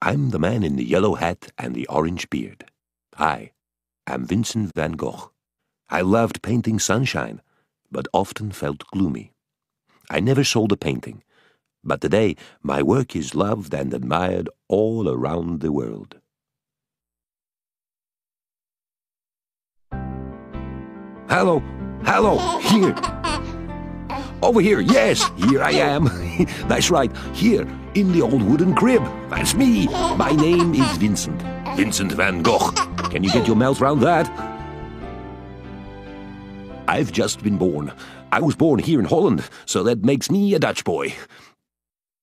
I'm the man in the yellow hat and the orange beard. I am Vincent Van Gogh. I loved painting sunshine, but often felt gloomy. I never sold a painting, but today my work is loved and admired all around the world. Hello, here. Over here, yes, here I am. That's right, here, in the old wooden crib. That's me. My name is Vincent. Vincent Van Gogh. Can you get your mouth round that? I've just been born. I was born here in Holland, so that makes me a Dutch boy.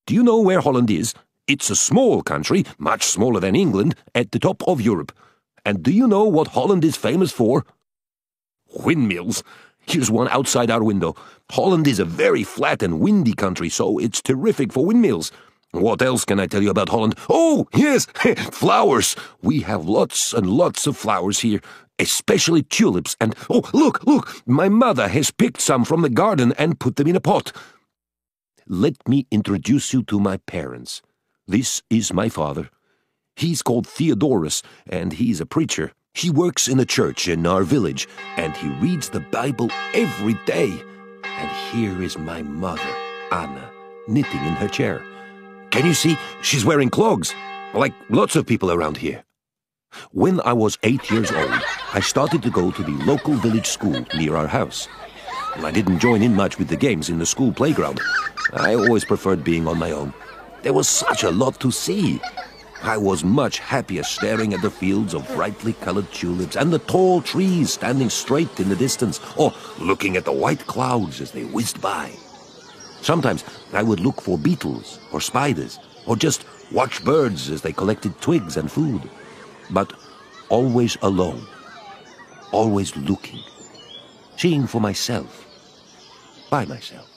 Do you know where Holland is? It's a small country, much smaller than England, at the top of Europe. And do you know what Holland is famous for? Windmills. Here's one outside our window. Holland is a very flat and windy country, so it's terrific for windmills. What else can I tell you about Holland? Oh, yes, flowers. We have lots and lots of flowers here, especially tulips. And, oh, look, my mother has picked some from the garden and put them in a pot. Let me introduce you to my parents. This is my father. He's called Theodorus, and he's a preacher. He works in a church in our village, and he reads the Bible every day. And here is my mother, Anna, knitting in her chair. Can you see? She's wearing clogs, like lots of people around here. When I was 8 years old, I started to go to the local village school near our house. I didn't join in much with the games in the school playground. I always preferred being on my own. There was such a lot to see. I was much happier staring at the fields of brightly colored tulips and the tall trees standing straight in the distance, or looking at the white clouds as they whizzed by. Sometimes I would look for beetles or spiders, or just watch birds as they collected twigs and food. But always alone, always looking, seeing for myself, by myself.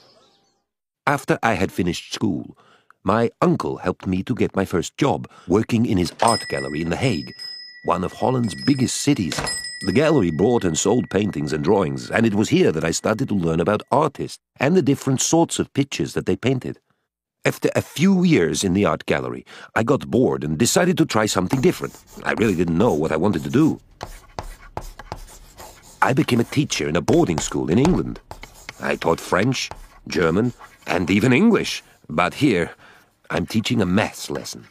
After I had finished school, my uncle helped me to get my first job, working in his art gallery in The Hague, one of Holland's biggest cities. The gallery bought and sold paintings and drawings, and it was here that I started to learn about artists and the different sorts of pictures that they painted. After a few years in the art gallery, I got bored and decided to try something different. I really didn't know what I wanted to do. I became a teacher in a boarding school in England. I taught French, German, and even English, but here I'm teaching a maths lesson.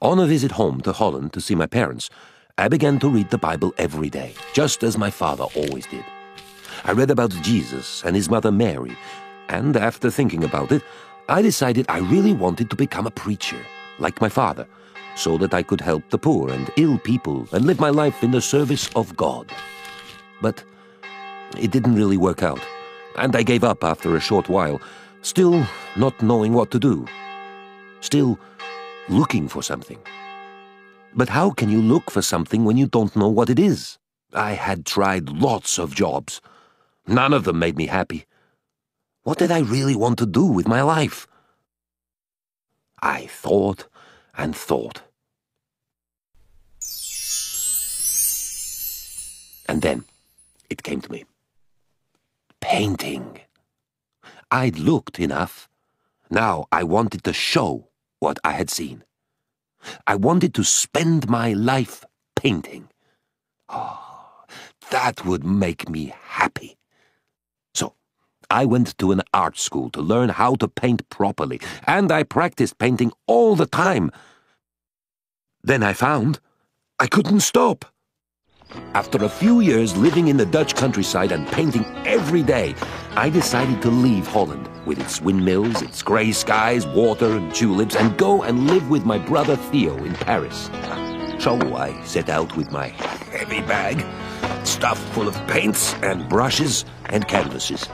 On a visit home to Holland to see my parents, I began to read the Bible every day, just as my father always did. I read about Jesus and his mother Mary, and after thinking about it, I decided I really wanted to become a preacher, like my father, so that I could help the poor and ill people and live my life in the service of God. But it didn't really work out, and I gave up after a short while, still not knowing what to do, still looking for something. But how can you look for something when you don't know what it is? I had tried lots of jobs. None of them made me happy. What did I really want to do with my life? I thought and thought. And then it came to me. Painting. I'd looked enough. Now I wanted to show what I had seen. I wanted to spend my life painting. Oh, that would make me happy. So, I went to an art school to learn how to paint properly, and I practiced painting all the time. Then I found I couldn't stop. After a few years living in the Dutch countryside and painting every day, I decided to leave Holland with its windmills, its grey skies, water and tulips, and go and live with my brother Theo in Paris. So I set out with my heavy bag, stuffed full of paints and brushes and canvases.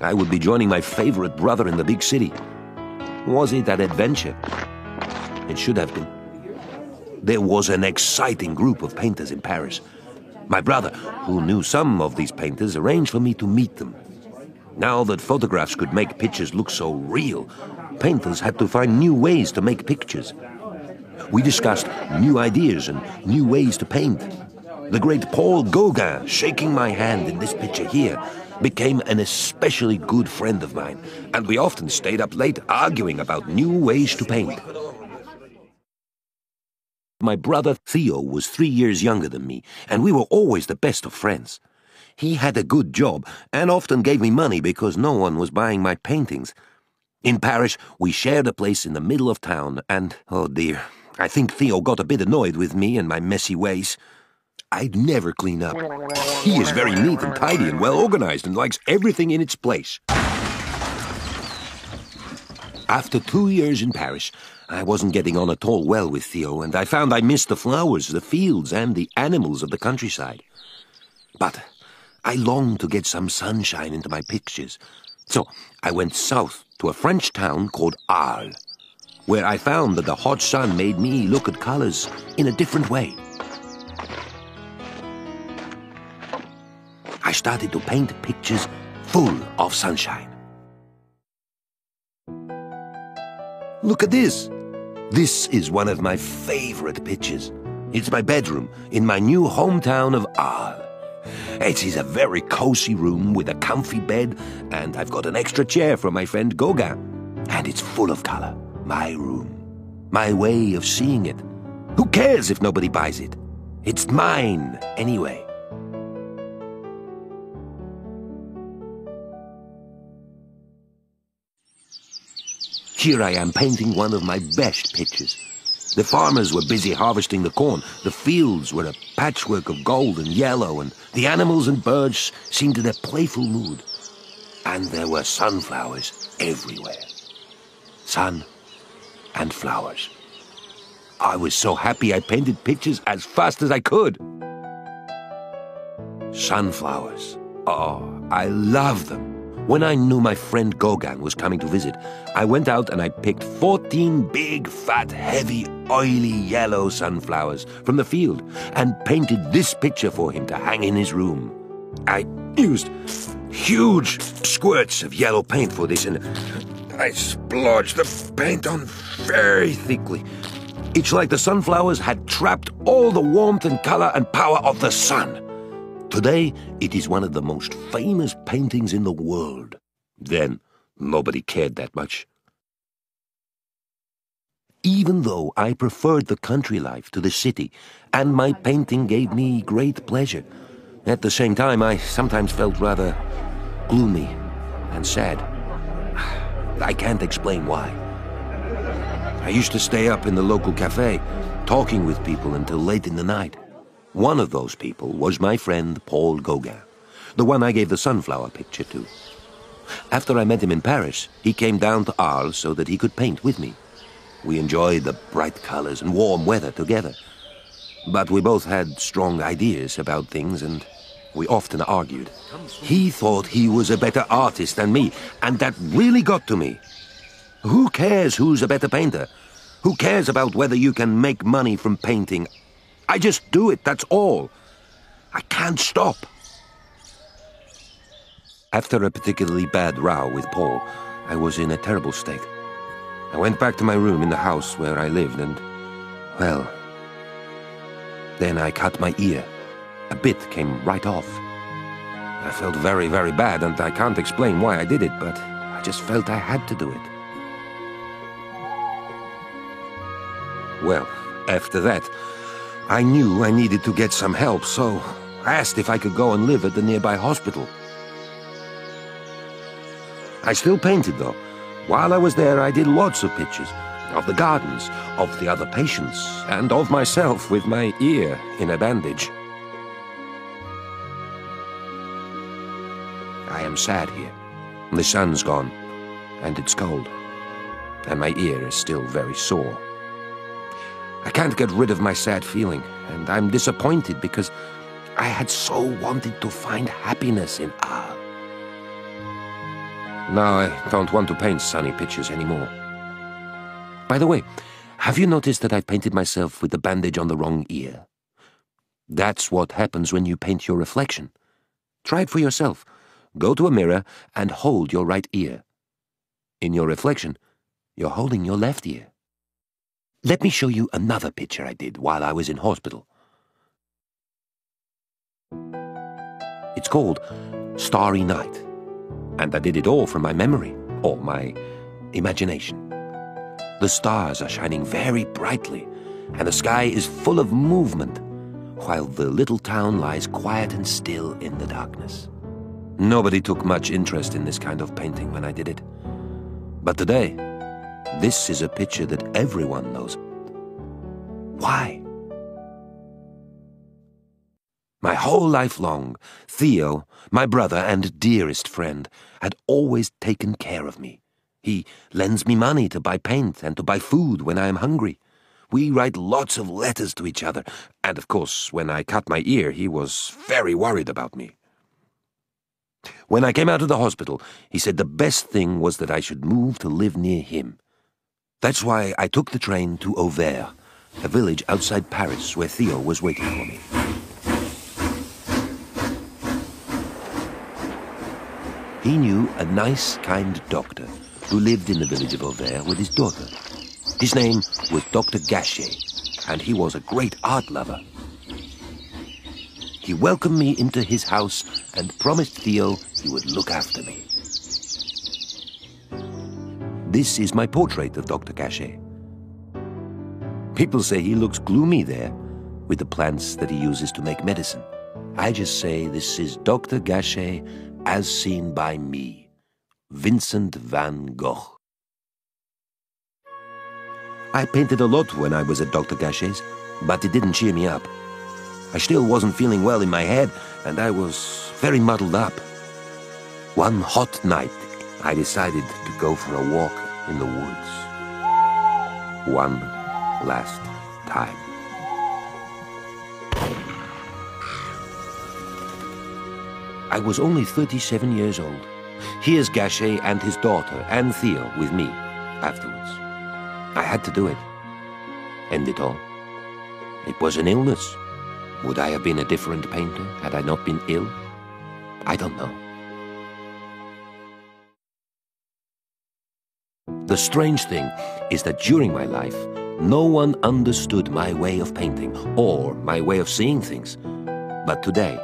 I would be joining my favorite brother in the big city. Was it an adventure? It should have been. There was an exciting group of painters in Paris. My brother, who knew some of these painters, arranged for me to meet them. Now that photographs could make pictures look so real, painters had to find new ways to make pictures. We discussed new ideas and new ways to paint. The great Paul Gauguin shaking my hand in this picture here became an especially good friend of mine, and we often stayed up late arguing about new ways to paint. My brother Theo was 3 years younger than me, and we were always the best of friends. He had a good job and often gave me money because no one was buying my paintings. In Paris, we shared a place in the middle of town, and, oh dear, I think Theo got a bit annoyed with me and my messy ways. I'd never clean up. He is very neat and tidy and well organized and likes everything in its place. After 2 years in Paris, I wasn't getting on at all well with Theo, and I found I missed the flowers, the fields, and the animals of the countryside. But I longed to get some sunshine into my pictures, so I went south to a French town called Arles, where I found that the hot sun made me look at colors in a different way. I started to paint pictures full of sunshine. Look at this. This is one of my favorite pictures. It's my bedroom in my new hometown of Arles. It is a very cozy room with a comfy bed, and I've got an extra chair from my friend Gauguin. And it's full of color. My room. My way of seeing it. Who cares if nobody buys it? It's mine anyway. Here I am painting one of my best pictures. The farmers were busy harvesting the corn. The fields were a patchwork of gold and yellow, and the animals and birds seemed in a playful mood. And there were sunflowers everywhere. Sun and flowers. I was so happy I painted pictures as fast as I could. Sunflowers. Oh, I love them. When I knew my friend Gauguin was coming to visit, I went out and I picked 14 big, fat, heavy, oily yellow sunflowers from the field and painted this picture for him to hang in his room. I used huge squirts of yellow paint for this, and I splodged the paint on very thickly. It's like the sunflowers had trapped all the warmth and color and power of the sun. Today, it is one of the most famous paintings in the world. Then, nobody cared that much. Even though I preferred the country life to the city, and my painting gave me great pleasure, at the same time I sometimes felt rather gloomy and sad. I can't explain why. I used to stay up in the local cafe, talking with people until late in the night. One of those people was my friend Paul Gauguin, the one I gave the sunflower picture to. After I met him in Paris, he came down to Arles so that he could paint with me. We enjoyed the bright colors and warm weather together. But we both had strong ideas about things, and we often argued. He thought he was a better artist than me, and that really got to me. Who cares who's a better painter? Who cares about whether you can make money from painting? I just do it, that's all. I can't stop. After a particularly bad row with Paul, I was in a terrible state. I went back to my room in the house where I lived and, well, then I cut my ear. A bit came right off. I felt very, very bad, and I can't explain why I did it, but I just felt I had to do it. Well, after that, I knew I needed to get some help, so I asked if I could go and live at the nearby hospital. I still painted, though. While I was there, I did lots of pictures of the gardens, of the other patients, and of myself with my ear in a bandage. I am sad here. The sun's gone, and it's cold, and my ear is still very sore. I can't get rid of my sad feeling, and I'm disappointed because I had so wanted to find happiness in art. Now I don't want to paint sunny pictures anymore. By the way, have you noticed that I painted myself with the bandage on the wrong ear? That's what happens when you paint your reflection. Try it for yourself. Go to a mirror and hold your right ear. In your reflection, you're holding your left ear. Let me show you another picture I did while I was in hospital. It's called starry night. And I did it all from my memory, or my imagination. The stars are shining very brightly, and the sky is full of movement, while the little town lies quiet and still in the darkness. Nobody took much interest in this kind of painting when I did it. But today, this is a picture that everyone knows. Why? My whole life long, Theo, my brother and dearest friend, had always taken care of me. He lends me money to buy paint and to buy food when I am hungry. We write lots of letters to each other, and of course, when I cut my ear, he was very worried about me. When I came out of the hospital, he said the best thing was that I should move to live near him. That's why I took the train to Auvers, a village outside Paris where Theo was waiting for me. He knew a nice, kind doctor who lived in the village of Auvers with his daughter. His name was Dr. Gachet, and he was a great art lover. He welcomed me into his house and promised Theo he would look after me. This is my portrait of Dr. Gachet. People say he looks gloomy there, with the plants that he uses to make medicine. I just say this is Dr. Gachet as seen by me, Vincent Van Gogh. I painted a lot when I was at Dr. Gachet's, but it didn't cheer me up. I still wasn't feeling well in my head, and I was very muddled up. One hot night, I decided to go for a walk in the woods. One last time. I was only 37 years old. Here's Gachet and his daughter and Theo with me afterwards. I had to do it. End it all. It was an illness. Would I have been a different painter had I not been ill? I don't know. The strange thing is that during my life, no one understood my way of painting or my way of seeing things. But today,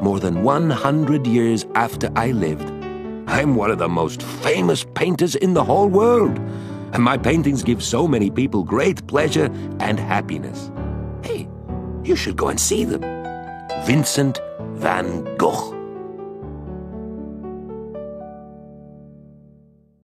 more than 100 years after I lived, I'm one of the most famous painters in the whole world. And my paintings give so many people great pleasure and happiness. Hey, you should go and see them. Vincent Van Gogh.